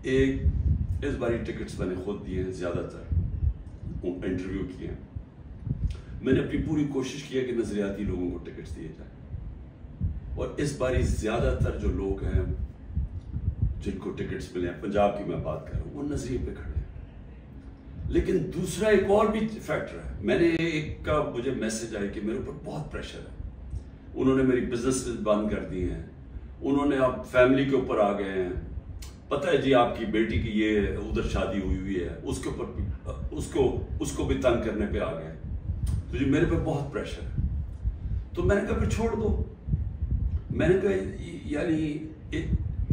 ایک اس باری ٹکٹس میں نے خود دیے ہیں، زیادہ تر انٹرویو کیے ہیں، میں نے اپنی پوری کوشش کیا کہ نظریاتی لوگوں کو ٹکٹس دیے جائیں، اور اس باری زیادہ تر جو لوگ ہیں جن کو ٹکٹس ملے ہیں، پنجاب کی میں بات کر رہا ہوں، وہ نظریے پہ کھڑے ہیں۔ لیکن دوسرا ایک اور بھی فیکٹر ہے، میں نے ایک کا مجھے میسج آئی کہ میرے اوپر بہت پریشر ہے، انہوں نے میری بزنس بند کر دی ہیں، انہوں نے اب فیملی کے اوپر آ گئے ہیں، پتہ ہے جی آپ کی بیٹی کی یہ ادھر شادی ہوئی ہے، اس کے اوپر اس کو بھی تنگ کرنے پہ آ گئے، تو جی میرے پہ بہت پریشر ہے۔ تو میں نے کہا پھر چھوڑ دو، میں نے کہا یعنی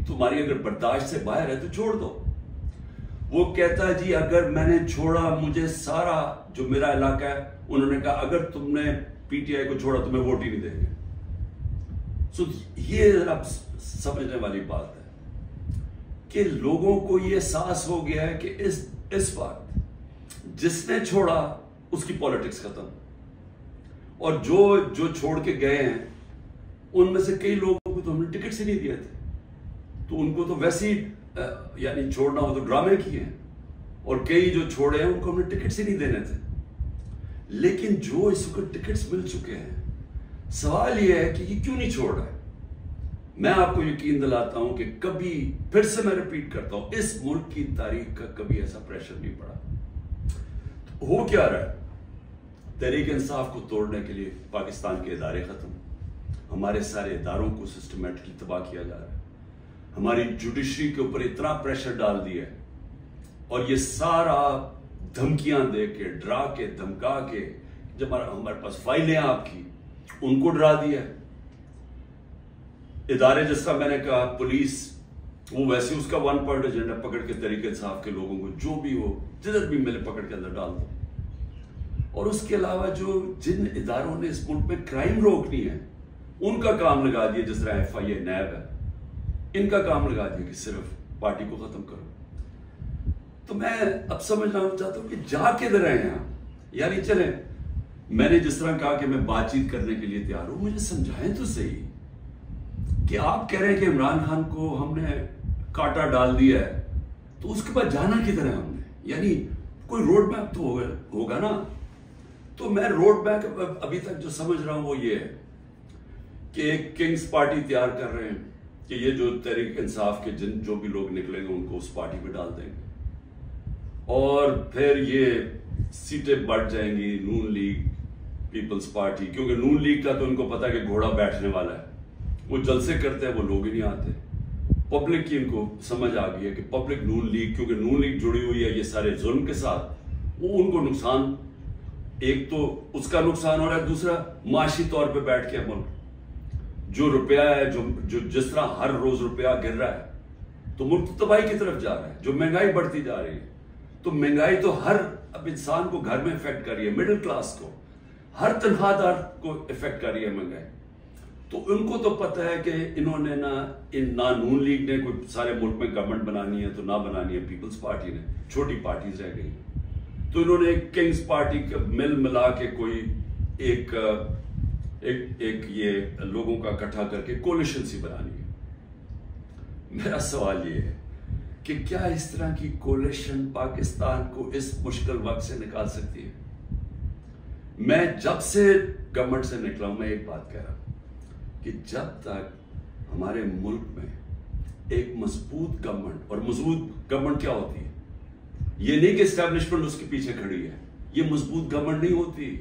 تمہاری اگر برداشت سے باہر ہے تو چھوڑ دو۔ وہ کہتا ہے جی اگر میں نے چھوڑا مجھے سارا جو میرا علاقہ ہے، انہوں نے کہا اگر تم نے پی ٹی آئی کو چھوڑا تمہیں ووٹ ہی نہیں دیں گے۔ یہ ذرا سمجھنے والی بات ہے کہ لوگوں کو یہ احساس ہو گیا ہے کہ اس وقت جس نے چھوڑا اس کی پالیٹکس ختم، اور جو چھوڑ کے گئے ہیں ان میں سے کئی لوگوں کو تو ہم نے ٹکٹ سے نہیں دیے تھے، تو ان کو تو ویسے ہی یعنی چھوڑنا ہو تو ڈرامے کیے ہیں، اور کئی جو چھوڑے ہیں ان کو ہم نے ٹکٹ سے نہیں دینے تھے۔ لیکن جو اس وقت ٹکٹس مل چکے ہیں، سوال یہ ہے کہ یہ کیوں نہیں چھوڑ رہا ہے؟ میں آپ کو یقین دلاتا ہوں کہ کبھی پھر سے میں ریپیٹ کرتا ہوں، اس ملک کی تاریخ کا کبھی ایسا پریشر نہیں پڑا۔ ہو کیا رہا ہے؟ تحریک انصاف کو توڑنے کے لیے پاکستان کے ادارے ختم، ہمارے سارے اداروں کو سسٹمیٹکلی تباہ کیا جا رہا ہے، ہماری جوڈیشری کے اوپر اتنا پریشر ڈال دیا ہے، اور یہ سارا دھمکیاں دے کے، ڈرا کے، دھمکا کے، جب ہمارے پاس فائلیں آپ کی ان کو ڈرا دیا ہے۔ ادارے جس طرح میں نے کہا پولیس، وہ ویسے اس کا 1 پوائنٹ ایجنڈا پکڑ کے تحریک انصاف کے لوگوں کو جو بھی ہو جدھر بھی ملے پکڑ کے اندر ڈال دو، اور اس کے علاوہ جن اداروں نے اس ملک میں کرائم روکنی ہے ان کا کام لگا دیا، جس طرح FIA نیب ہے، ان کا کام لگا دیا کہ صرف پارٹی کو ختم کرو۔ تو میں اب سمجھنا چاہتا ہوں کہ جا کے در رہے ہیں آپ، یعنی چلیں میں نے جس طرح کہا کہ میں بات چیت کرنے کے لیے تیار ہوں، مجھے سمجھائیں تو صحیح کہ آپ کہہ رہے ہیں کہ عمران خان کو ہم نے کاٹا ڈال دیا ہے، تو اس کے بعد جانا کدھر ہے ہم نے؟ یعنی کوئی روڈ میپ تو ہوگا نا۔ تو میں روڈ میپ ابھی تک جو سمجھ رہا ہوں وہ یہ ہے کہ ایک کنگز پارٹی تیار کر رہے ہیں کہ یہ جو تحریک انصاف کے جو بھی لوگ نکلیں گے ان کو اس پارٹی میں ڈال دیں گے، اور پھر یہ سیٹیں بڑھ جائیں گی نون لیگ پیپلز پارٹی، کیونکہ نون لیگ کا تو ان کو پتا کہ گھوڑا بیٹھنے والا ہے، وہ جلسے کرتے ہیں وہ لوگ ہی نہیں آتے۔ پبلک کی ان کو سمجھ آ گئی ہے کہ پبلک نون لیگ، کیونکہ نون لیگ جڑی ہوئی ہے یہ سارے ظلم کے ساتھ، وہ ان کو نقصان، ایک تو اس کا نقصان ہو رہا ہے، دوسرا معاشی طور پہ بیٹھ کے ملک جو روپیہ ہے، جو جس طرح ہر روز روپیہ گر رہا ہے تو ملک تباہی کی طرف جا رہا ہے، جو مہنگائی بڑھتی جا رہی ہے، تو مہنگائی تو ہر اب انسان کو گھر میں افیکٹ کر رہی ہے، مڈل کلاس کو، ہر تنخواہ دار کو افیکٹ کر رہی ہے مہنگائی۔ تو ان کو تو پتہ ہے کہ انہوں نے نہ نون لیگ نے کوئی سارے ملک میں گورنمنٹ بنانی ہے تو نہ بنانی ہے پیپلز پارٹی نے، چھوٹی پارٹیز رہ گئی، تو انہوں نے ایک کنگز پارٹی کا ملا کے کوئی ایک یہ لوگوں کا اکٹھا کر کے کولیشن سی بنانی ہے۔ میرا سوال یہ ہے کہ کیا اس طرح کی کولیشن پاکستان کو اس مشکل وقت سے نکال سکتی ہے؟ میں جب سے گورنمنٹ سے نکلا ہوں میں ایک بات کہہ رہا ہوں کہ جب تک ہمارے ملک میں ایک مضبوط گورنمنٹ، اور مضبوط گورنمنٹ کیا ہوتی ہے؟ یہ نہیں کہ اسٹیبلشمنٹ اس کے پیچھے کھڑی ہے، یہ مضبوط گورنمنٹ نہیں ہوتی۔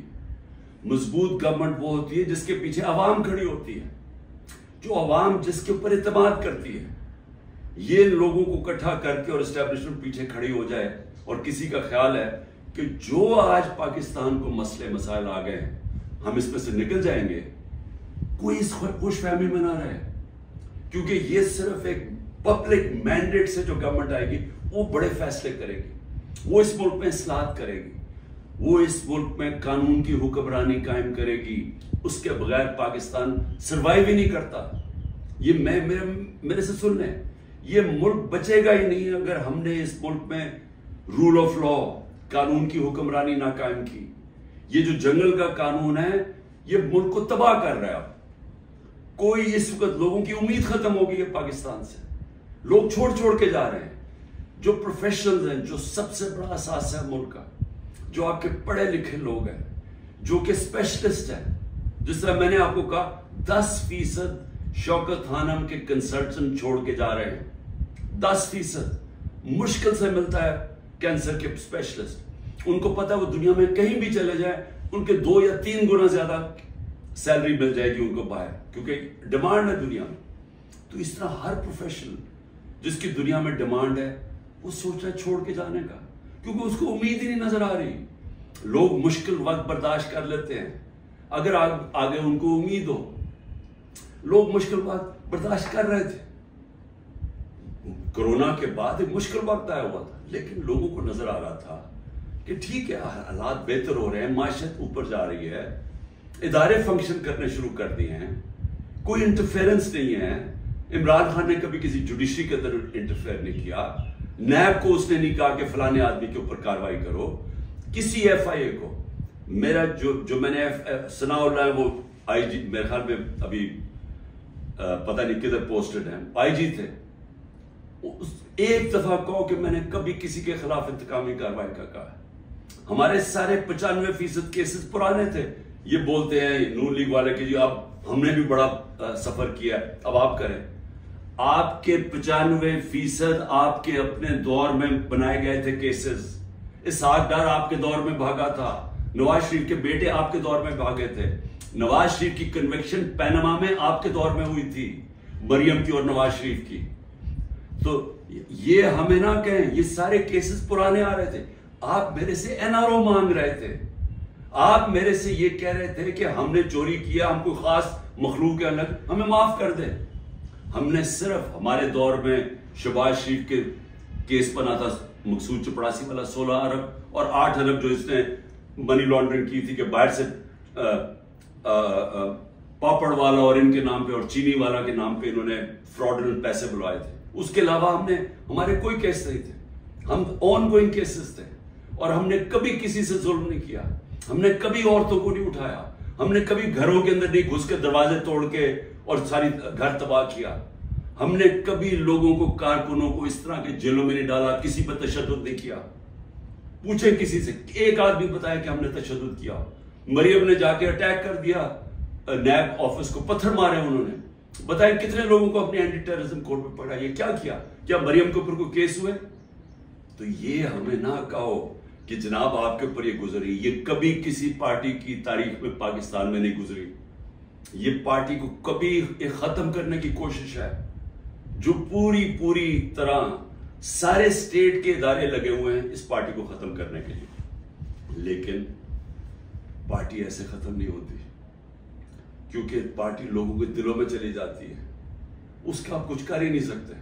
مضبوط گورنمنٹ وہ ہوتی ہے جس کے پیچھے عوام کھڑی ہوتی ہے، جو عوام جس کے اوپر اعتماد کرتی ہے۔ یہ لوگوں کو اکٹھا کر کے اور اسٹیبلشمنٹ پیچھے کھڑی ہو جائے، اور کسی کا خیال ہے کہ جو آج پاکستان کو مسئلے مسائل آ گئے ہیں ہم اس میں سے نکل جائیں گے، کوئی اس خوش فہمی میں نہ رہے، کیونکہ یہ صرف ایک پبلک مینڈیٹ سے جو گورنمنٹ آئے گی وہ بڑے فیصلے کرے گی، وہ اس ملک میں اصلاحات کرے گی، وہ اس ملک میں قانون کی حکمرانی قائم کرے گی، اس کے بغیر پاکستان سروائیو ہی نہیں کرتا۔ یہ میرے سے سن لیں، یہ ملک بچے گا ہی نہیں اگر ہم نے اس ملک میں رول آف لا، قانون کی حکمرانی نہ قائم کی۔ یہ جو جنگل کا قانون ہے یہ ملک کو تباہ کر رہا ہے۔ کوئی اس وقت لوگوں کی امید ختم ہو گئی ہے پاکستان سے، لوگ چھوڑ کے جا رہے ہیں۔ جو پروفیشنل ہیں، جو سب سے بڑا اثاثہ ہے ملک کا، جو آپ کے پڑھے لکھے لوگ ہیں، جو کہ اسپیشلسٹ ہیں، جس طرح میں نے آپ کو کہا 10% شوکت خانم کے کنسلٹنٹ چھوڑ کے جا رہے ہیں، 10% مشکل سے ملتا ہے کینسر کے اسپیشلسٹ، ان کو پتا ہے وہ دنیا میں کہیں بھی چلے جائیں ان کے 2 یا 3 گنا زیادہ سیلری مل جائے گی ان کو باہر، کیونکہ ڈیمانڈ ہے دنیا میں۔ تو اس طرح ہر پروفیشنل جس کی دنیا میں ڈیمانڈ ہے وہ سوچ رہا ہے چھوڑ کے جانے کا، کیونکہ اس کو امید ہی نہیں نظر آ رہی۔ لوگ مشکل وقت برداشت کر لیتے ہیں اگر آگے ان کو امید ہو۔ لوگ مشکل وقت برداشت کر رہے تھے، کرونا کے بعد ایک مشکل وقت آیا ہوا تھا، لیکن لوگوں کو نظر آ رہا تھا کہ ٹھیک ہے حالات بہتر ہو رہے ہیں، معیشت اوپر جا رہی ہے، ادارے فنکشن کرنے شروع کر دیے ہیں، کوئی انٹرفیرنس نہیں ہے۔ عمران خان نے کبھی کسی جوڈیشری کے اندر انٹرفیئر نہیں کیا، نیب کو اس نے نہیں کہا کہ فلانے آدمی کے اوپر کاروائی کرو، کسی ایف آئی اے کو۔ میرا جو میں نے ثناء اللہ ہے وہ آئی جی، میرے خیال میں ابھی پتہ نہیں کدھر پوسٹڈ ہیں، آئی جی تھے، ایک دفعہ کہو کہ میں نے کبھی کسی کے خلاف انتقامی کاروائی کا کہا۔ ہمارے سارے 95% کیسز پرانے تھے۔ یہ بولتے ہیں نون لیگ والے کہ جی اب ہم نے بھی بڑا سفر کیا ہے، اب آپ کریں۔ آپ کے 95% آپ کے اپنے دور میں بنائے گئے تھے کیسز۔ اسحاق ڈار آپ کے دور میں بھاگا تھا، نواز شریف کے بیٹے آپ کے دور میں بھاگے تھے، نواز شریف کی کنوکشن پینما میں آپ کے دور میں ہوئی تھی، مریم کی اور نواز شریف کی۔ تو یہ ہمیں نہ کہیں، یہ سارے کیسز پرانے آ رہے تھے۔ آپ میرے سے این آر او مانگ رہے تھے، آپ میرے سے یہ کہہ رہے تھے کہ ہم نے چوری کیا، ہم کوئی خاص مخلوق ہے الگ، ہمیں معاف کر دیں۔ ہم نے صرف ہمارے دور میں شہباز شریف کے کیس بنا تھا، مقصود چپڑاسی والا 16 ارب اور 8 ارب جو اس نے منی لانڈرنگ کی تھی کہ باہر سے پاپڑ والا اور ان کے نام پہ اور چینی والا کے نام پہ انہوں نے فراڈنٹ پیسے بلوائے تھے۔ اس کے علاوہ ہمارے کوئی کیس نہیں تھے، ہم آن گوئنگ کیسز تھے، اور ہم نے کبھی کسی سے ظلم نہیں کیا، ہم نے کبھی عورتوں کو نہیں اٹھایا، ہم نے کبھی گھروں کے اندر نہیں گھس کے دروازے توڑ کے اور ساری گھر تباہ کیا، ہم نے کبھی لوگوں کو، کارکنوں کو اس طرح کے جیلوں میں نہیں ڈالا، کسی پر تشدد نہیں کیا۔ پوچھیں کسی سے، ایک آدمی بتایا کہ ہم نے تشدد کیا۔ مریم نے جا کے اٹیک کر دیا نیب آفس کو، پتھر مارے انہوں نے، بتائیں کتنے لوگوں کو اپنے اینٹی ٹیررزم کوڈ پہ پڑھا، یہ کیا کیا؟ کیا مریم کے اوپر کوئی کیس ہوئے؟ تو یہ ہمیں نہ کہو کہ جناب آپ کے اوپر یہ گزری، یہ کبھی کسی پارٹی کی تاریخ میں پاکستان میں نہیں گزری۔ یہ پارٹی کو کبھی ختم کرنے کی کوشش ہے، جو پوری طرح سارے اسٹیٹ کے ادارے لگے ہوئے ہیں اس پارٹی کو ختم کرنے کے لیے، لیکن پارٹی ایسے ختم نہیں ہوتی، کیونکہ پارٹی لوگوں کے دلوں میں چلی جاتی ہے، اس کا آپ کچھ کر ہی نہیں سکتے۔